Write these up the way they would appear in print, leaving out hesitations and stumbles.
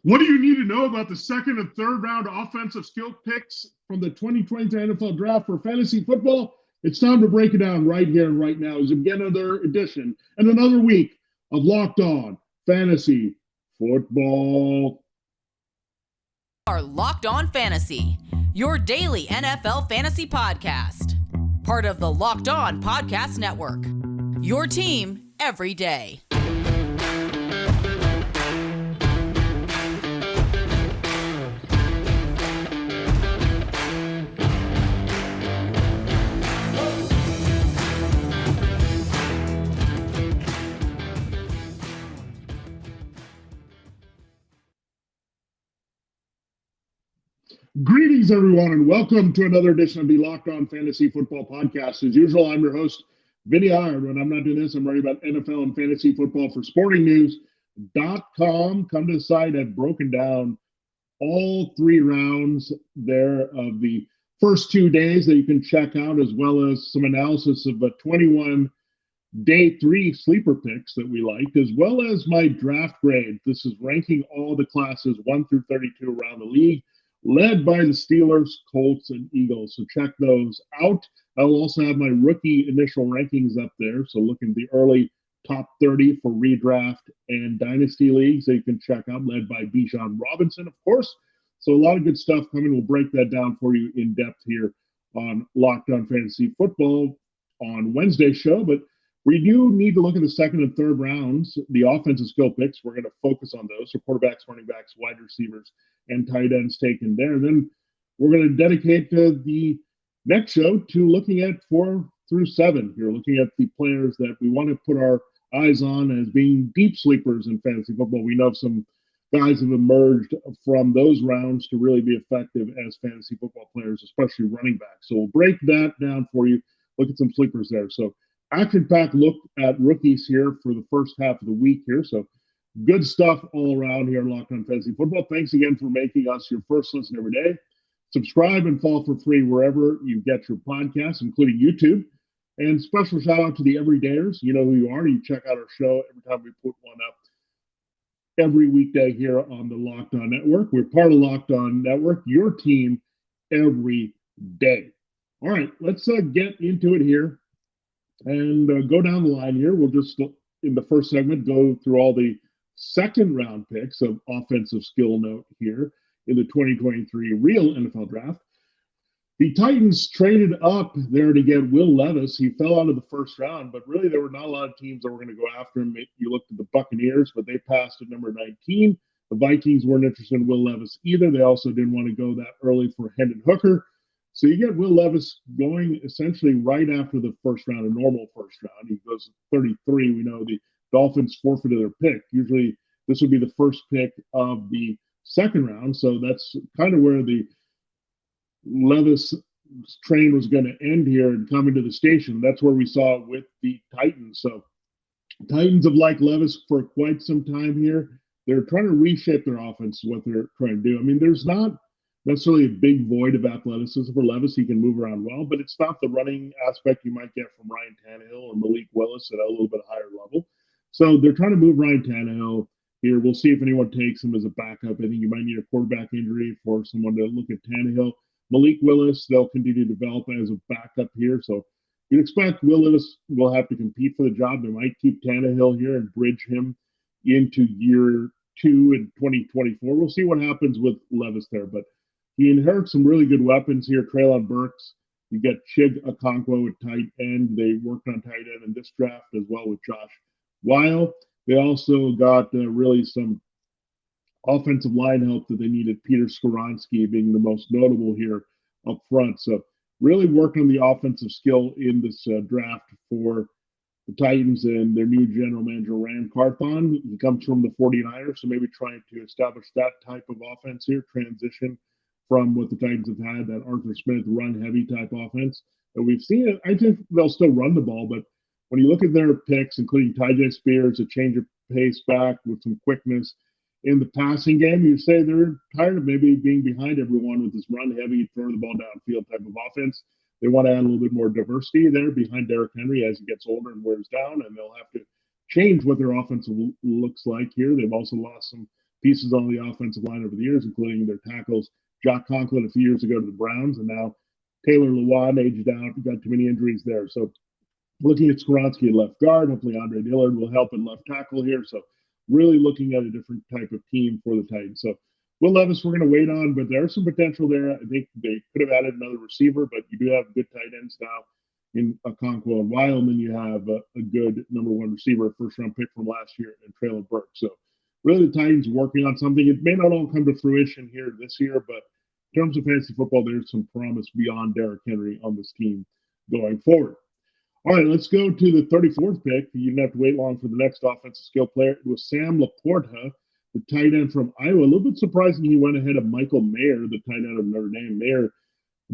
What do you need to know about the second and third round offensive skill picks from the 2023 NFL Draft for fantasy football? It's time to break it down right here and right now as we begin another edition and another week of Locked On Fantasy Football. Are Locked On Fantasy, your daily NFL fantasy podcast. Part of the Locked On Podcast Network. Your team every day. Greetings, everyone, and welcome to another edition of the Locked On Fantasy Football Podcast. As usual, I'm your host, Vinnie Iyer. When I'm not doing this, I'm writing about NFL and fantasy football for sportingnews.com. Come to the site. I've broken down all three rounds there of the first 2 days that you can check out, as well as some analysis of a 21 day three sleeper picks that we liked, as well as my draft grade. This is ranking all the classes 1 through 32 around the league, led by the Steelers, Colts, and Eagles. So check those out. I will also have my rookie initial rankings up there. So look at the early top 30 for redraft and dynasty leagues that you can check out, led by Bijan Robinson, of course. So a lot of good stuff coming. We'll break that down for you in depth here on Locked On Fantasy Football on Wednesday's show. But we do need to look at the second and third rounds, the offensive skill picks. We're going to focus on those. So quarterbacks, running backs, wide receivers, and tight ends taken there. And then we're going to dedicate the next show to looking at 4 through 7 here, looking at the players that we want to put our eyes on as being deep sleepers in fantasy football. We know some guys have emerged from those rounds to really be effective as fantasy football players, especially running backs. So we'll break that down for you, look at some sleepers there. So action-packed look at rookies here for the first half of the week here. So good stuff all around here on Locked On Fantasy Football. Thanks again for making us your first listen every day. Subscribe and follow for free wherever you get your podcasts, including YouTube. And special shout out to the everydayers. You know who you are. You check out our show every time we put one up every weekday here on the Locked On Network. We're part of Locked On Network, your team every day. All right, let's get into it here and go down the line here. We'll just, in the first segment, go through all the second round picks of offensive skill note here in the 2023 real NFL draft. The Titans traded up there to get Will Levis. He fell out of the first round, but really there were not a lot of teams that were going to go after him. You looked at the Buccaneers, but they passed at number 19. The Vikings weren't interested in Will Levis either. They also didn't want to go that early for Hendon Hooker. So you get Will Levis going essentially right after the first round, a normal first round. He goes 33. We know the Dolphins forfeited their pick. Usually this would be the first pick of the second round. So that's kind of where the Levis train was going to end here and come into the station. That's where we saw it with the Titans. So Titans have liked Levis for quite some time here. They're trying to reshape their offense, what they're trying to do. I mean, there's not necessarily a big void of athleticism for Levis. He can move around well, but it's not the running aspect you might get from Ryan Tannehill or Malik Willis at a little bit higher level. So they're trying to move Ryan Tannehill here. We'll see if anyone takes him as a backup. I think you might need a quarterback injury for someone to look at Tannehill. Malik Willis, they'll continue to develop as a backup here. So you'd expect Will Levis will have to compete for the job. They might keep Tannehill here and bridge him into year 2 in 2024. We'll see what happens with Levis there. But he inherits some really good weapons here. Treylon Burks. You get Chig Okonkwo at tight end. They worked on tight end in this draft as well with Josh Weil. They also got really some offensive line help that they needed, Peter Skoronski being the most notable here up front. So really worked on the offensive skill in this draft for the Titans and their new general manager, Rand Carthon. He comes from the 49ers, so maybe trying to establish that type of offense here, transition from what the Titans have had, that Arthur Smith run-heavy type offense that we've seen. I think they'll still run the ball, but when you look at their picks, including Tyjae Spears, a change of pace back with some quickness in the passing game, you say they're tired of maybe being behind everyone with this run-heavy, throw the ball downfield type of offense. They want to add a little bit more diversity there behind Derrick Henry as he gets older and wears down, and they'll have to change what their offense looks like here. They've also lost some pieces on the offensive line over the years, including their tackles, Jack Conklin a few years ago to the Browns, and now Taylor Lewan aged out, got too many injuries there. So looking at Skoronski at left guard, hopefully Andre Dillard will help in left tackle here. So really looking at a different type of team for the Titans. So Will Levis, we're going to wait on, but there's some potential there. I think they could have added another receiver, but you do have good tight ends now in Okonkwo and Wildman. You have a good number one receiver, first-round pick from last year, and Traylon Burke. So really the Titans working on something. It may not all come to fruition here this year, but in terms of fantasy football, there's some promise beyond Derrick Henry on this team going forward. All right, let's go to the 34th pick. You didn't have to wait long for the next offensive skill player. It was Sam Laporta, the tight end from Iowa. A little bit surprising he went ahead of Michael Mayer, the tight end of Notre Dame. Mayer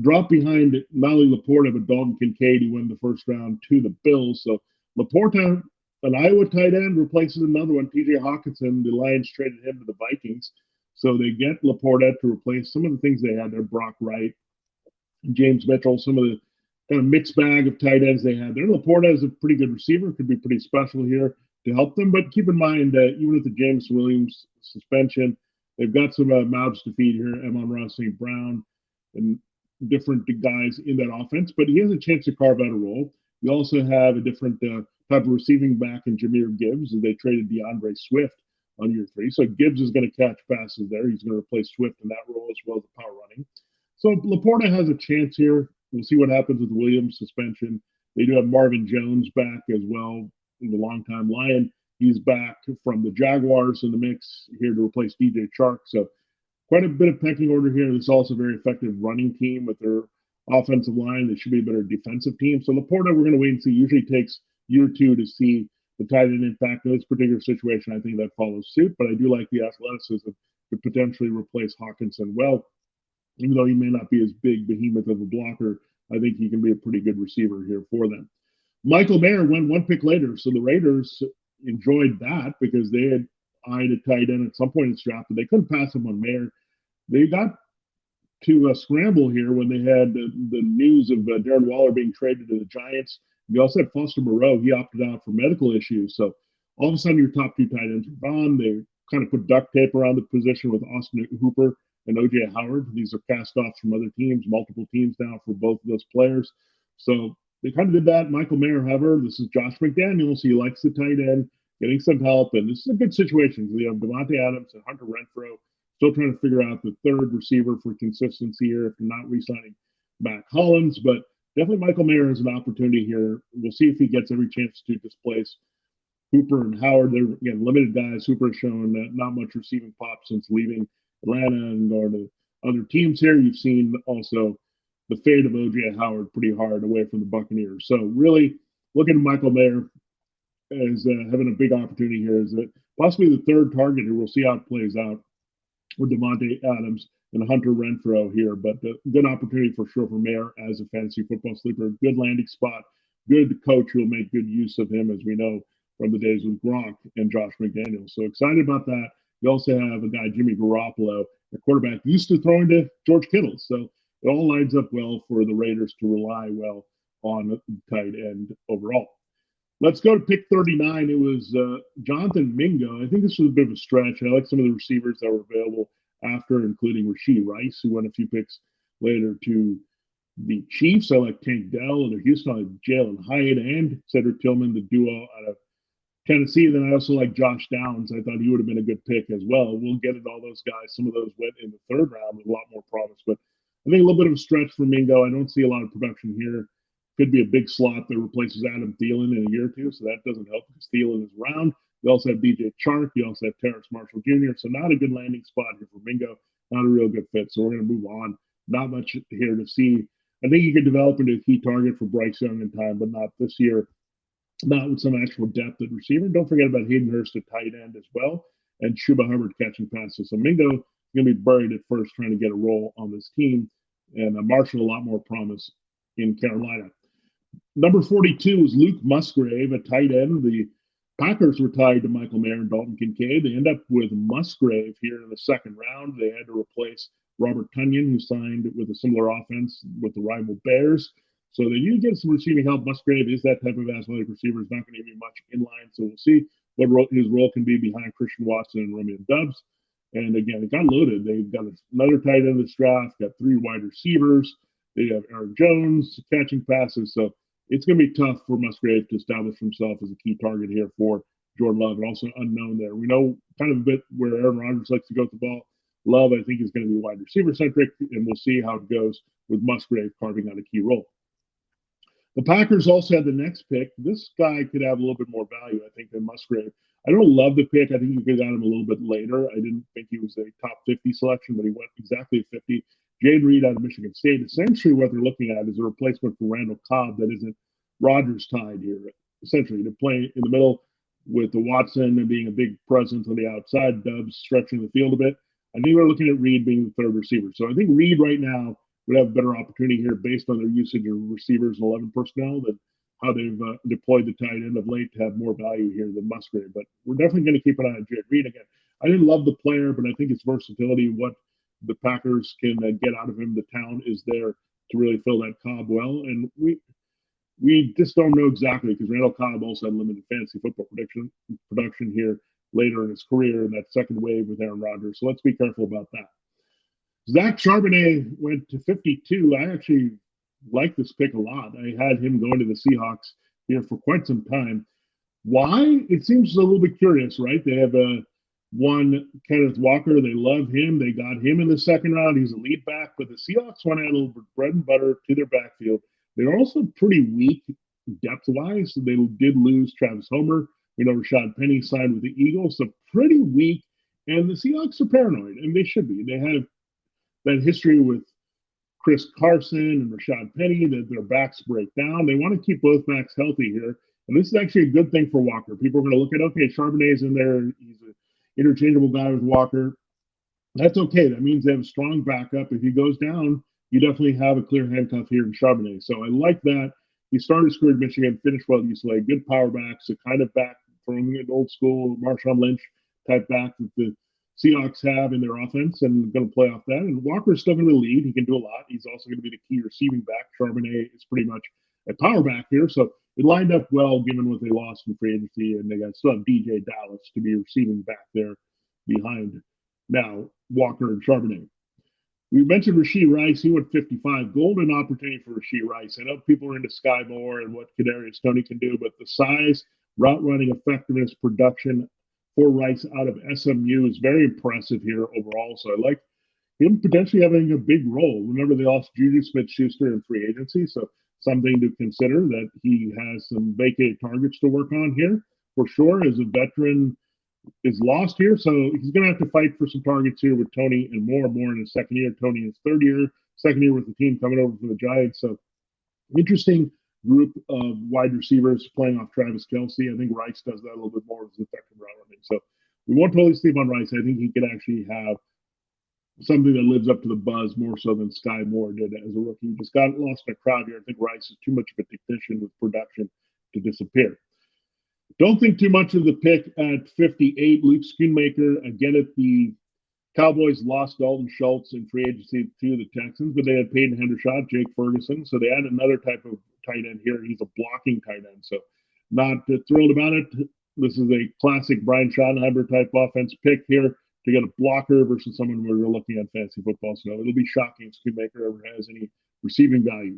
dropped behind not only Laporta, but Dalton Kincaid, who won the first round to the Bills. So Laporta, an Iowa tight end, replaces another one, TJ Hawkinson. The Lions traded him to the Vikings. So they get Laporta to replace some of the things they had there, Brock Wright, James Mitchell, some of the kind of mixed bag of tight ends they had there. Laporta is a pretty good receiver, could be pretty special here to help them. But keep in mind, even with the James Williams suspension, they've got some mouths to feed here, Amon-Ra St. Brown, and different guys in that offense. But he has a chance to carve out a role. You also have a different type of receiving back in Jahmyr Gibbs, and they traded DeAndre Swift on year 3. So Gibbs is going to catch passes there. He's going to replace Swift in that role as well as the power running. So Laporta has a chance here. We'll see what happens with the Williams suspension. They do have Marvin Jones back as well, the longtime Lion. He's back from the Jaguars in the mix here to replace DJ Chark. So quite a bit of pecking order here. This is also a very effective running team with their offensive line. They should be a better defensive team. So Laporta, we're going to wait and see. Usually takes year 2 to see the tight end impact. In this particular situation, I think that follows suit, but I do like the athleticism to potentially replace Hawkinson well. Even though he may not be as big behemoth of a blocker, I think he can be a pretty good receiver here for them. Michael Mayer went one pick later, so the Raiders enjoyed that because they had eyed a tight end at some point in the draft, but they couldn't pass him on Mayer. They got to scramble here when they had the news of Darren Waller being traded to the Giants. You also had Foster Moreau. He opted out for medical issues. So all of a sudden, your top 2 tight ends are gone. They kind of put duct tape around the position with Austin Hooper and O.J. Howard. These are cast-offs from other teams, multiple teams now for both of those players. So they kind of did that. Michael Mayer, however, this is Josh McDaniels. He likes the tight end, getting some help, and this is a good situation. We have Devontae Adams and Hunter Renfrow still trying to figure out the third receiver for consistency here if they're not re-signing Matt Collins. But definitely Michael Mayer has an opportunity here. We'll see if he gets every chance to displace Hooper and Howard. They're, again, limited guys. Hooper has shown not much receiving pop since leaving Atlanta and going to other teams here. You've seen also the fate of O.J. Howard pretty hard away from the Buccaneers. So really looking at Michael Mayer as having a big opportunity here is that possibly the third target here. We'll see how it plays out with Devontae Adams and Hunter Renfrow here. But good opportunity for sure for Mayer as a fantasy football sleeper. Good landing spot. Good coach who will make good use of him, as we know from the days with Gronk and Josh McDaniels. So excited about that. You also have a guy, Jimmy Garoppolo, a quarterback used to throwing to George Kittle. So it all lines up well for the Raiders to rely well on the tight end overall. Let's go to pick 39. It was Jonathan Mingo. I think this was a bit of a stretch. I like some of the receivers that were available after, including Rashee Rice, who went a few picks later to the Chiefs. I like Tank Dell and Houston. I like Jalin Hyatt and Cedric Tillman, the duo out of Tennessee. Then I also like Josh Downs. I thought he would have been a good pick as well. We'll get at all those guys. Some of those went in the third round with a lot more promise, but I think a little bit of a stretch for Mingo. I don't see a lot of production here. Could be a big slot that replaces Adam Thielen in a year or two, so that doesn't help because Thielen is around. You also have DJ Chark. You also have Terrace Marshall Jr., so not a good landing spot here for Mingo. Not a real good fit, so we're going to move on. Not much here to see. I think he could develop into a key target for Bryce Young in time, but not this year. Not with some actual depth at receiver. Don't forget about Hayden Hurst at tight end as well, and Chuba Hubbard catching passes. So Mingo is going to be buried at first trying to get a role on this team, and Marshall a lot more promise in Carolina. Number 42 is Luke Musgrave, a tight end. The Packers were tied to Michael Mayer and Dalton Kincaid. They end up with Musgrave here in the second round. They had to replace Robert Tonyan, who signed with a similar offense with the rival Bears. So they need to get some receiving help. Musgrave is that type of athletic receiver. He's not going to be much in line, so we'll see what his role can be behind Christian Watson and Romeo Doubs. And again, it got loaded. They've got another tight end in this draft, got 3 wide receivers. They have Aaron Jones catching passes. So it's going to be tough for Musgrave to establish himself as a key target here for Jordan Love, and also unknown there. We know kind of a bit where Aaron Rodgers likes to go with the ball. Love, I think, is going to be wide receiver centric, and we'll see how it goes with Musgrave carving out a key role. The Packers also had the next pick. This guy could have a little bit more value, I think, than Musgrave. I don't love the pick. I think you could have got him a little bit later. I didn't think he was a top 50 selection, but he went exactly 50. Jade Reed out of Michigan State. Essentially, what they're looking at is a replacement for Randall Cobb that isn't Rodgers tied here. Essentially, to play in the middle with the Watson and being a big presence on the outside, Dubs stretching the field a bit. I think we're looking at Reed being the third receiver. So I think Reed right now would have a better opportunity here based on their usage of receivers and 11 personnel than how they've deployed the tight end of late to have more value here than Musgrave. But we're definitely going to keep an eye on Jade Reed again. I didn't love the player, but I think his versatility, what the Packers can get out of him, the talent is there to really fill that Cobb well. And we just don't know exactly because Randall Cobb also had limited fantasy football production here later in his career in that second wave with Aaron Rodgers. So let's be careful about that. Zach Charbonnet went to 52. I actually like this pick a lot. I had him going to the Seahawks here for quite some time. Why? It seems a little bit curious, right? They have one Kenneth Walker. They love him. They got him in the second round. He's a lead back, but the Seahawks want to add a little bit of bread and butter to their backfield. They're also pretty weak depth-wise. They did lose Travis Homer. We know Rashad Penny signed with the Eagles, so pretty weak. And the Seahawks are paranoid, and they should be. They have that history with Chris Carson and Rashad Penny that their backs break down. They want to keep both backs healthy here. And this is actually a good thing for Walker. People are going to look at, okay, Charbonnet's in there. He's an interchangeable guy with Walker. That's okay. That means they have a strong backup. If he goes down, you definitely have a clear handcuff here in Charbonnet. So I like that. He started his career at Michigan, finished well at UCLA. Good power backs, a kind of back from an old school Marshawn Lynch type back that the Seahawks have in their offense and going to play off that. And Walker's still going to lead. He can do a lot. He's also going to be the key receiving back. Charbonnet is pretty much a power back here. So it lined up well given what they lost in free agency. And they got still have DJ Dallas to be receiving back there behind now Walker and Charbonnet. We mentioned Rashee Rice. He went 55. Golden opportunity for Rashee Rice. I know people are into Sky Moore and what Kadarius Toney can do, but the size, route running effectiveness, production for Rice out of SMU is very impressive here overall. So I like him potentially having a big role. Remember, they lost Juju Smith-Schuster in free agency, so something to consider that he has some vacated targets to work on here for sure. As a veteran is lost here, so he's going to have to fight for some targets here with Toney and Moore in his second year. Toney in his third year, second year with the team coming over from the Giants. So interesting group of wide receivers playing off Travis Kelce. I think Rice does that a little bit more as an effective route running. So we won't totally sleep on Rice. I think he could actually have something that lives up to the buzz more so than Sky Moore did as a rookie. He just got lost in a crowd here. I think Rice is too much of a technician with production to disappear. Don't think too much of the pick at 58. Luke Schoonmaker, again at the Cowboys lost Dalton Schultz in free agency to the Texans, but they had Peyton Hendershot, Jake Ferguson. So they had another type of tight end here. He's a blocking tight end. So not thrilled about it. This is a classic Brian Schottenheimer type offense pick here to get a blocker versus someone where we're looking at fantasy football. So it'll be shocking if Schoonmaker ever has any receiving value.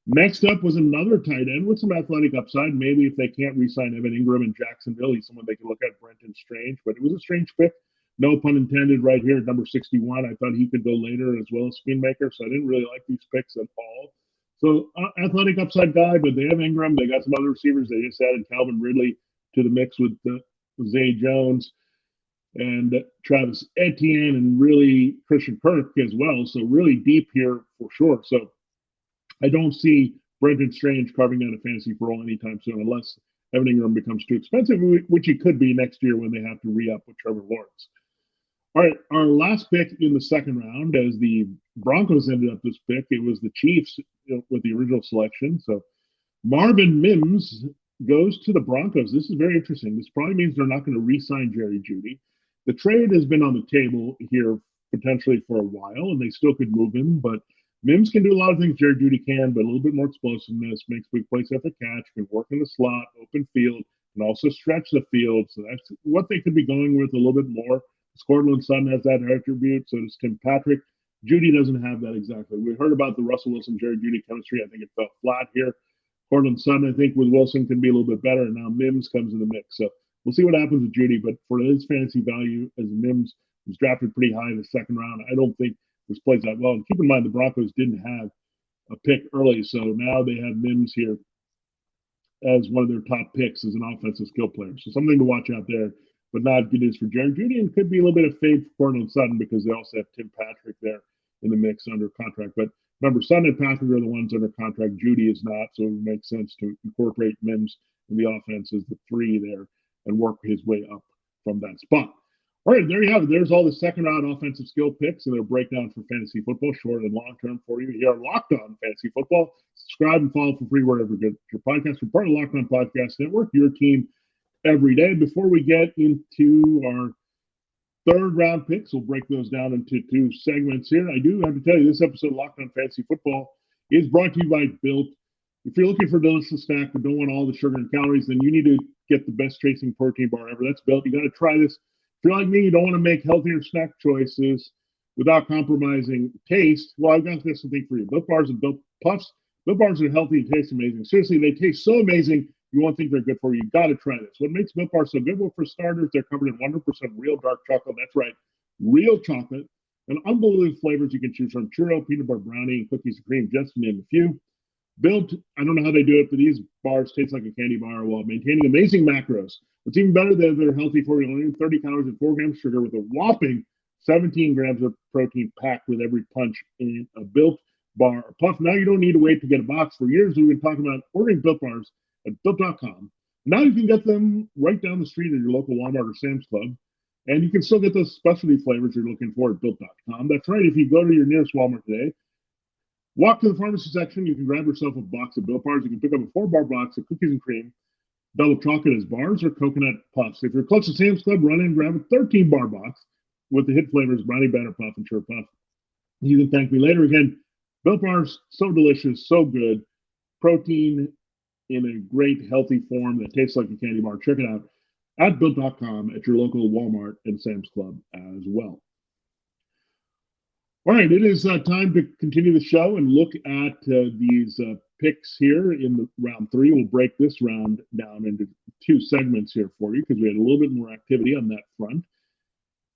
Next up was another tight end with some athletic upside. Maybe if they can't re-sign Evan Ingram in Jacksonville, he's someone they can look at, Brenton Strange. But it was a strange pick. No pun intended right here at number 61. I thought he could go later as well as Schoonmaker, so I didn't really like these picks at all. So athletic upside guy, but they have Ingram. They got some other receivers. They just added Calvin Ridley to the mix with Zay Jones and Travis Etienne and really Christian Kirk as well. So really deep here for sure. So I don't see Brenton Strange carving out a fantasy role anytime soon unless Evan Ingram becomes too expensive, which he could be next year when they have to re-up with Trevor Lawrence. All right, our last pick in the second round, as the Broncos ended up this pick, it was the Chiefs with the original selection. So Marvin Mims goes to the Broncos. This is very interesting. This probably means they're not going to re-sign Jerry Jeudy. The trade has been on the table here potentially for a while, and they still could move him, but Mims can do a lot of things Jerry Jeudy can, but a little bit more explosiveness, makes big plays at the catch, can work in the slot, open field, and also stretch the field. So that's what they could be going with a little bit more Cortland Sutton has that attribute, so does Tim Patrick. Judy doesn't have that exactly. We heard about the Russell Wilson, Jerry Judy chemistry. I think it fell flat here. Cortland Sutton, I think, with Wilson can be a little bit better, and now Mims comes in the mix. So we'll see what happens with Judy, but for his fantasy value, as Mims was drafted pretty high in the second round, I don't think this plays out well. And keep in mind, the Broncos didn't have a pick early, so now they have Mims here as one of their top picks as an offensive skill player. So something to watch out there, but not good news for Jared Judy, and could be a little bit of fade for Cortland Sutton because they also have Tim Patrick there in the mix under contract. But remember, Sutton and Patrick are the ones under contract. Judy is not, so it makes sense to incorporate Mims in the offense as the three there and work his way up from that spot. All right, there you have it. There's all the second-round offensive skill picks and their breakdown for fantasy football, short and long-term for you. Here on Locked On Fantasy Football. Subscribe and follow for free wherever you get your podcast. We're part of the Locked On Podcast Network, your team every day. Before we get into our third-round picks, we'll break those down into two segments here. I do have to tell you, this episode of Locked On Fantasy Football is brought to you by Built. If you're looking for a delicious snack but don't want all the sugar and calories, then you need to get the best tasting protein bar ever. That's Built. You got to try this. If you're like me, you don't want to make healthier snack choices without compromising taste. Well, I've got this thing for you. Built Bars and Built Puffs. Built Bars are healthy and taste amazing. Seriously, they taste so amazing, you won't think they're good for you. You got to try this. What makes Built Bars so good? Well, for starters, they're covered in 100% real dark chocolate. That's right, real chocolate. And unbelievable flavors you can choose from: churro, peanut butter brownie, and cookies and cream, just to name a few. Built, I don't know how they do it, but these bars taste like a candy bar while maintaining amazing macros. What's even better, they're healthy for you. Only 30 calories and 4 grams of sugar with a whopping 17 grams of protein packed with every punch in a Built bar or puff. Now you don't need to wait to get a box. For years, we've been talking about ordering Built bars at Built.com. Now you can get them right down the street at your local Walmart or Sam's Club. And you can still get those specialty flavors you're looking for at Built.com. That's right. If you go to your nearest Walmart today, walk to the pharmacy section, you can grab yourself a box of Built bars. You can pick up a 4-bar box of cookies and cream, double chocolate as bars, or coconut puffs. If you're close to Sam's Club, run in and grab a 13-bar box with the hit flavors Brownie Batter Puff and Churro Puff. You can thank me later. Again, Built bars, so delicious, so good. Protein in a great, healthy form that tastes like a candy bar. Check it out at Built.com at your local Walmart and Sam's Club as well. All right, it is time to continue the show and look at these picks here in the round three. We'll break this round down into two segments here for you because we had a little bit more activity on that front.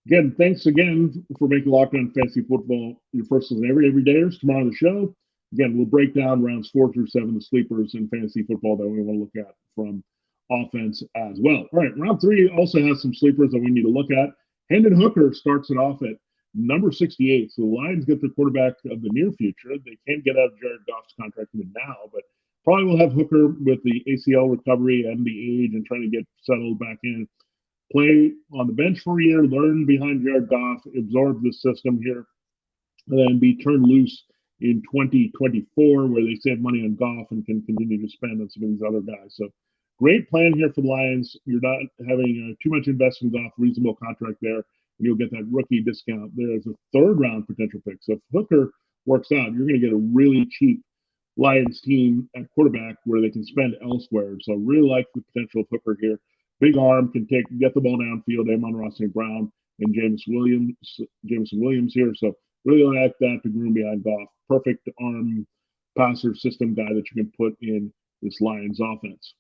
Again, thanks again for making Locked On Fantasy Football your first listen every dayers. Tomorrow on the show, again, we'll break down rounds 4 through 7, the sleepers in fantasy football that we want to look at from offense as well. All right, round 3 also has some sleepers that we need to look at. Hendon Hooker starts it off at number 68. So the Lions get their quarterback of the near future. They can't get out of Jared Goff's contract even now, but probably will have Hooker with the ACL recovery and the age and trying to get settled back in. Play on the bench for a year, learn behind Jared Goff, absorb the system here, and then be turned loose in 2024 where they save money on Goff and can continue to spend on some of these other guys. So great plan here for the Lions. You're not having too much investment in Goff, reasonable contract there. You'll get that rookie discount there as a third-round potential pick. So if Hooker works out, you're going to get a really cheap Lions team at quarterback where they can spend elsewhere. So really like the potential of Hooker here. Big arm, can get the ball downfield. Amon-Ra St. Brown and Jameson Williams here. So really like that to groom behind Goff. Perfect arm passer system guy that you can put in this Lions offense.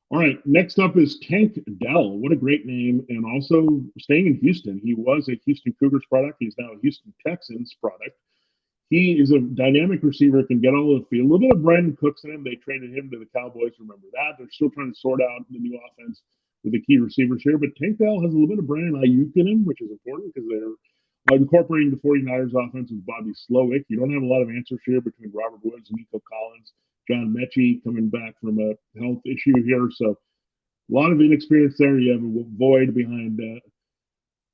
All right, next up is Tank Dell. What a great name, and also staying in Houston. He was a Houston Cougars product. He's now a Houston Texans product. He is a dynamic receiver, can get all over the field. A little bit of Brandon Cooks in him. They traded him to the Cowboys, remember that. They're still trying to sort out the new offense with the key receivers here, but Tank Dell has a little bit of Brandon Ayuk in him, which is important because they're incorporating the 49ers offense with Bobby Slowick. You don't have a lot of answers here between Robert Woods and Nico Collins. John Mechie coming back from a health issue here. So a lot of inexperience there. You have a void behind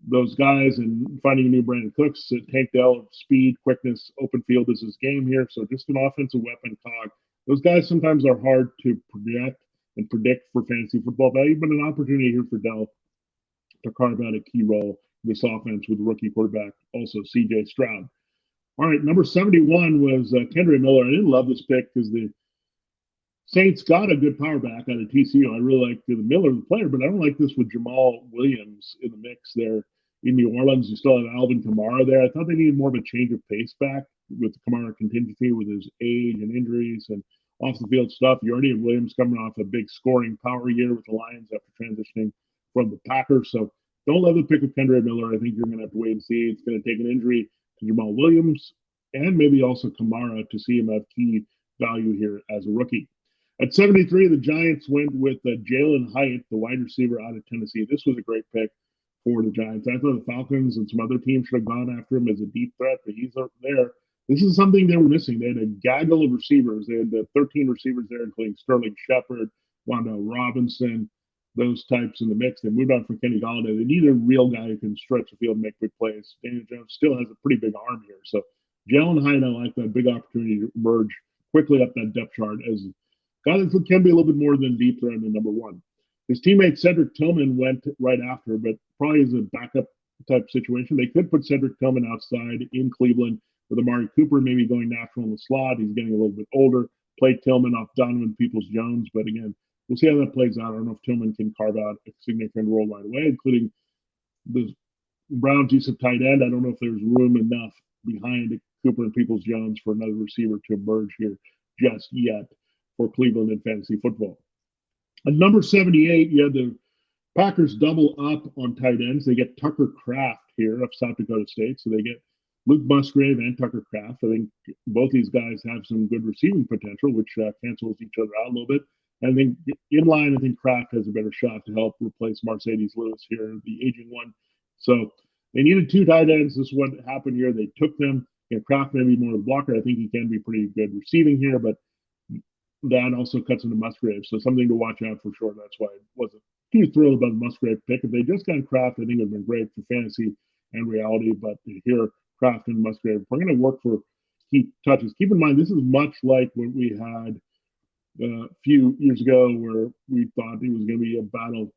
those guys, and finding a new Brandon Cooks. Tank Dell, speed, quickness, open field is his game here. So just an offensive weapon cog. Those guys sometimes are hard to predict for fantasy football value, but an opportunity here for Dell to carve out a key role in this offense with rookie quarterback, also C.J. Stroud. All right, number 71 was Kendre Miller. I didn't love this pick because the Saints got a good power back out of TCU. I really like the Miller, the player, but I don't like this with Jamal Williams in the mix there in New Orleans. You still have Alvin Kamara there. I thought they needed more of a change of pace back with the Kamara contingency with his age and injuries and off the field stuff. You already have Williams coming off a big scoring power year with the Lions after transitioning from the Packers. So don't love the pick of Kendre Miller. I think you're going to have to wait and see. It's going to take an injury to Jamal Williams and maybe also Kamara to see him have key value here as a rookie. At 73, the Giants went with Jalin Hyatt, the wide receiver out of Tennessee. This was a great pick for the Giants. I thought the Falcons and some other teams should have gone after him as a deep threat, but he's up there. This is something they were missing. They had a gaggle of receivers. They had 13 receivers there, including Sterling Shepard, Wan'Dale Robinson, those types in the mix. They moved on from Kenny Golladay. They need a real guy who can stretch the field and make big plays. Daniel Jones still has a pretty big arm here. So Jalin Hyatt, I like that big opportunity to emerge quickly up that depth chart as a guy that can be a little bit more than deep threat in number one. His teammate Cedric Tillman went right after, but probably as a backup type situation. They could put Cedric Tillman outside in Cleveland with Amari Cooper maybe going natural in the slot. He's getting a little bit older. Play Tillman off Donovan Peoples-Jones, but again, we'll see how that plays out. I don't know if Tillman can carve out a significant role right away, including the Browns' use of tight end. I don't know if there's room enough behind Cooper and Peoples-Jones for another receiver to emerge here just yet for Cleveland in fantasy football. At number 78, you have the Packers double up on tight ends. They get Tucker Kraft here of South Dakota State, so they get Luke Musgrave and Tucker Kraft. I think both these guys have some good receiving potential, which cancels each other out a little bit. And I think in line, I think Kraft has a better shot to help replace Mercedes Lewis here, the aging one. So they needed two tight ends. This is what happened here. They took them. Kraft may be more of a blocker. I think he can be pretty good receiving here, but that also cuts into Musgrave. So something to watch out for sure. That's why I wasn't too thrilled about the Musgrave pick. If they just got Kraft, I think it would have been great for fantasy and reality. But here, Kraft and Musgrave, if we're going to work for key touches, keep in mind this is much like what we had a few years ago where we thought it was going to be a battle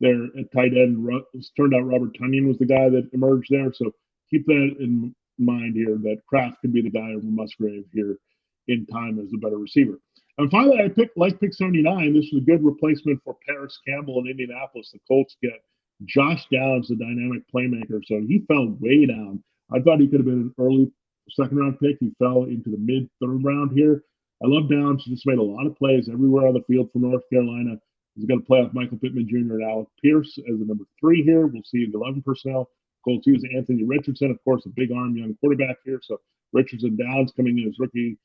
there at tight end. It turned out Robert Tonyan was the guy that emerged there. So keep that in mind here, that Kraft could be the guy over Musgrave here in time as the better receiver. And finally, I like pick 79. This was a good replacement for Paris Campbell in Indianapolis. The Colts get Josh Downs, the dynamic playmaker. So he fell way down. I thought he could have been an early second-round pick. He fell into the mid-third round here. I love Downs. He just made a lot of plays everywhere on the field for North Carolina. He's going to play off Michael Pittman Jr. and Alec Pierce as the number 3 here. We'll see the 11 personnel. Colts use Anthony Richardson, of course, a big arm young quarterback here. So Richardson Downs coming in as rookie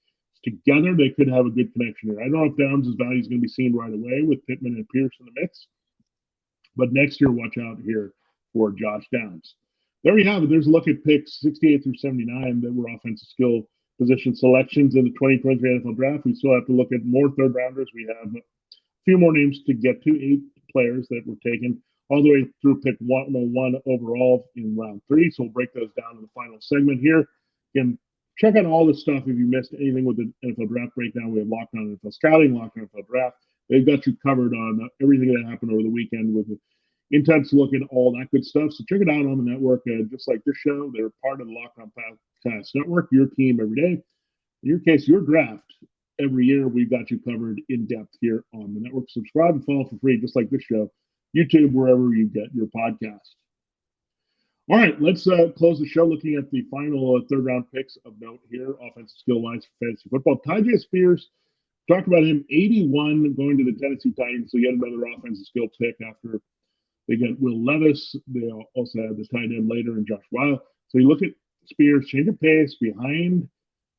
together, they could have a good connection here. I don't know if Downs' value is going to be seen right away with Pittman and Pierce in the mix, but next year, watch out here for Josh Downs. There you have it. There's a look at picks 68 through 79 that were offensive skill position selections in the 2023 NFL Draft. We still have to look at more third rounders. We have a few more names to get to, 8 players that were taken all the way through pick 101 overall in round 3. So we'll break those down in the final segment here. Again, check out all this stuff if you missed anything with the NFL Draft breakdown. We have Locked On NFL Scouting, Locked On NFL Draft. They've got you covered on everything that happened over the weekend with an intense look at all that good stuff. So check it out on the network. Just like this show, they're part of the Locked On Podcast Network, your team every day. In your case, your draft every year. We've got you covered in depth here on the network. Subscribe and follow for free, just like this show. YouTube, wherever you get your podcast. All right, let's close the show looking at the final third-round picks of note here, offensive skill-wise for fantasy football. Tyjae Spears, talked about him, 81 going to the Tennessee Titans, so yet another offensive skill pick after they get Will Levis. They also have the tight end later in Josh Weil. So you look at Spears, change of pace behind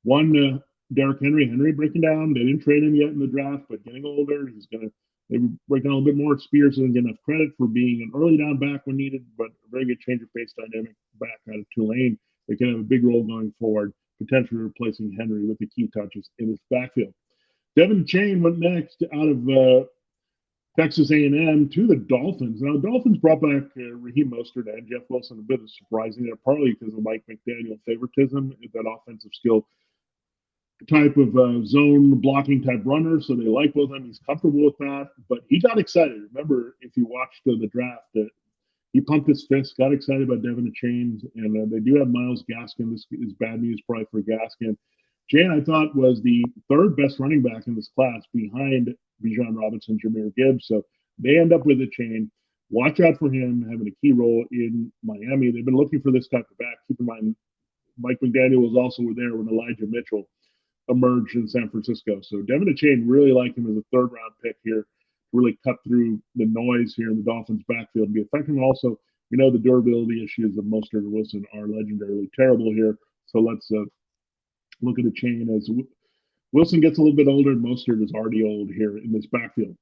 one Derrick Henry. Henry breaking down. They didn't trade him yet in the draft, but getting older, he's going to maybe break down a little bit more. Spears doesn't get enough credit for being an early down back when needed, but a very good change of pace dynamic back out of Tulane. They can have a big role going forward, potentially replacing Henry with the key touches in his backfield. Devon Achane went next out of Texas A&M to the Dolphins. Now, the Dolphins brought back Raheem Mostert and Jeff Wilson, a bit of surprising there, partly because of Mike McDaniel favoritism, that offensive skill type of zone blocking type runner, so they like both of them. He's comfortable with that, but he got excited. Remember, if you watched the draft, he pumped his fist, got excited about Devon Achane, and they do have Myles Gaskin. This is bad news probably for Gaskin. Achane, I thought, was the third best running back in this class behind Bijan Robinson, Jahmyr Gibbs, so they end up with Achane. Watch out for him having a key role in Miami. They've been looking for this type of back. Keep in mind, Mike McDaniel was also there when Elijah Mitchell emerged in San Francisco. So Devon Achane really like him as a third-round pick here to really cut through the noise here in the Dolphins' backfield and be effective. Also, we know the durability issues of Mostert and Wilson are legendarily terrible here. So let's look at Achane as Wilson gets a little bit older and Mostert is already old here in this backfield.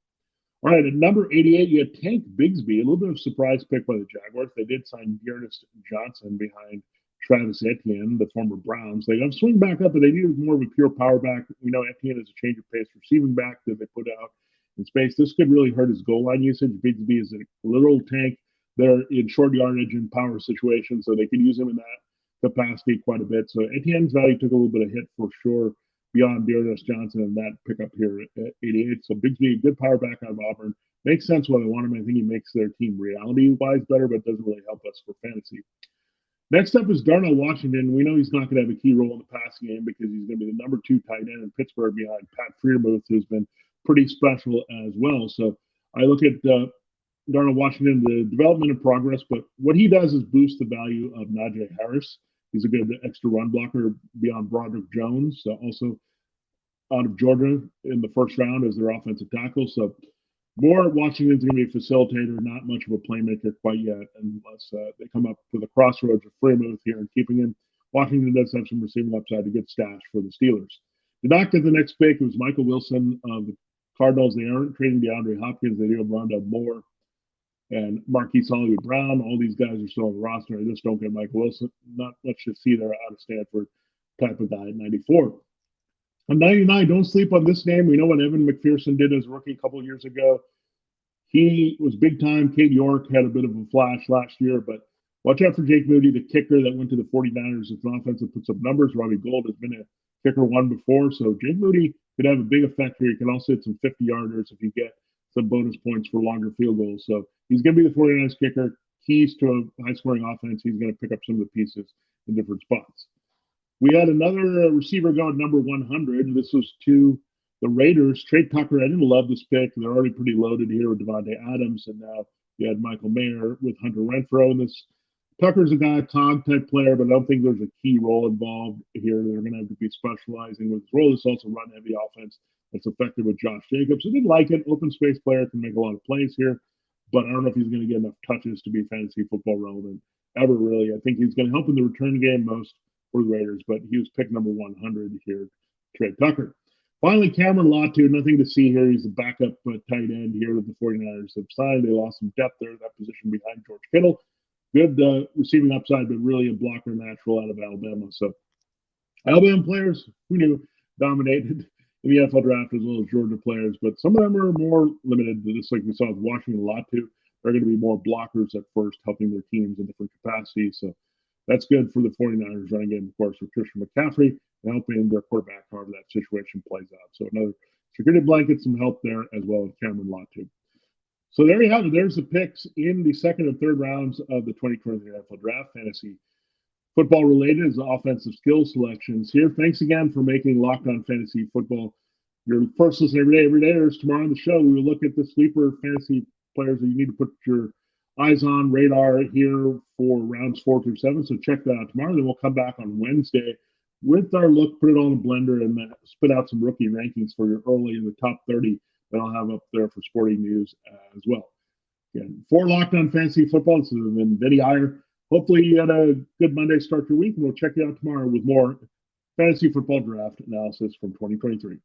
All right, at number 88, you had Tank Bigsby, a little bit of a surprise pick by the Jaguars. They did sign Dearness Johnson behind Travis Etienne, the former Browns. They got to swing back up, but they needed more of a pure power back. We know Etienne is a change of pace receiving back that they put out in space. This could really hurt his goal line usage. Bigsby is a literal tank there in short yardage and power situations, so they could use him in that capacity quite a bit. So Etienne's value took a little bit of hit for sure beyond Dearness Johnson and that pickup here at 88. So Bigsby, good power back out of Auburn. Makes sense why they want him. I think he makes their team reality-wise better, but doesn't really help us for fantasy. Next up is Darnell Washington. We know he's not going to have a key role in the passing game because he's going to be the number 2 tight end in Pittsburgh behind Pat Freiermuth, who's been pretty special as well. So I look at Darnell Washington, the development and progress, but what he does is boost the value of Najee Harris. He's a good extra run blocker beyond Broderick Jones, also out of Georgia in the first round as their offensive tackle. So more Washington's going to be a facilitator, not much of a playmaker quite yet, unless they come up with a crossroads of Freiermuth here and keeping him. Washington does have some receiving upside, a good stash for the Steelers. Did not get the next pick. It was Michael Wilson of the Cardinals. They aren't trading DeAndre Hopkins. They do have Rondell Moore and Marquise Hollywood Brown. All these guys are still on the roster. I just don't get Michael Wilson. Not much to see there out of Stanford type of guy at 94. On 99, don't sleep on this name. We know what Evan McPherson did as a rookie a couple of years ago. He was big time. Cade York had a bit of a flash last year, but watch out for Jake Moody, the kicker that went to the 49ers. It's an offense that puts up numbers. Robbie Gould has been a kicker one before, so Jake Moody could have a big effect here. He can also hit some 50-yarders if you get some bonus points for longer field goals. So he's going to be the 49ers kicker. Keys to a high-scoring offense. He's going to pick up some of the pieces in different spots. We had another receiver go at number 100. This was to the Raiders. Trey Tucker, I didn't love this pick. They're already pretty loaded here with Devontae Adams, and now you had Michael Mayer with Hunter Renfrow. And this Tucker's a guy, Todd-type player, but I don't think there's a key role involved here. They're going to have to be specializing with his role. This also run-heavy offense that's effective with Josh Jacobs. I didn't like it. Open space player can make a lot of plays here, but I don't know if he's going to get enough touches to be fantasy football relevant ever, really. I think he's going to help in the return game most for the Raiders, but he was pick number 100 here, Trey Tucker. Finally, Cameron Latu, nothing to see here. He's a backup tight end here that the 49ers have signed. They lost some depth there, that position behind George Kittle. Good receiving upside, but really a blocker natural out of Alabama. So Alabama players, who knew, dominated in the NFL draft as well as Georgia players, but some of them are more limited. Just like we saw with Washington Latu, they're going to be more blockers at first, helping their teams in different capacities. So that's good for the 49ers running game, of course, with Christian McCaffrey and helping their quarterback however that situation plays out. So another security blanket, some help there as well as Cameron Latu. So there you have it. There's the picks in the second and third rounds of the 2023 NFL Draft. Fantasy football related is offensive skill selections here. Thanks again for making Locked On Fantasy Football your first listen every day. Every day, there's tomorrow on the show, we will look at the sleeper fantasy players that you need to put your eyes on radar here for rounds 4 through 7. So check that out tomorrow. Then we'll come back on Wednesday with our look, put it all in a blender, and spit out some rookie rankings for your early in the top 30 that I'll have up there for sporting news as well. Again, for Locked On Fantasy Football, this has been Vinnie Iyer. Hopefully you had a good Monday start to your week, and we'll check you out tomorrow with more fantasy football draft analysis from 2023.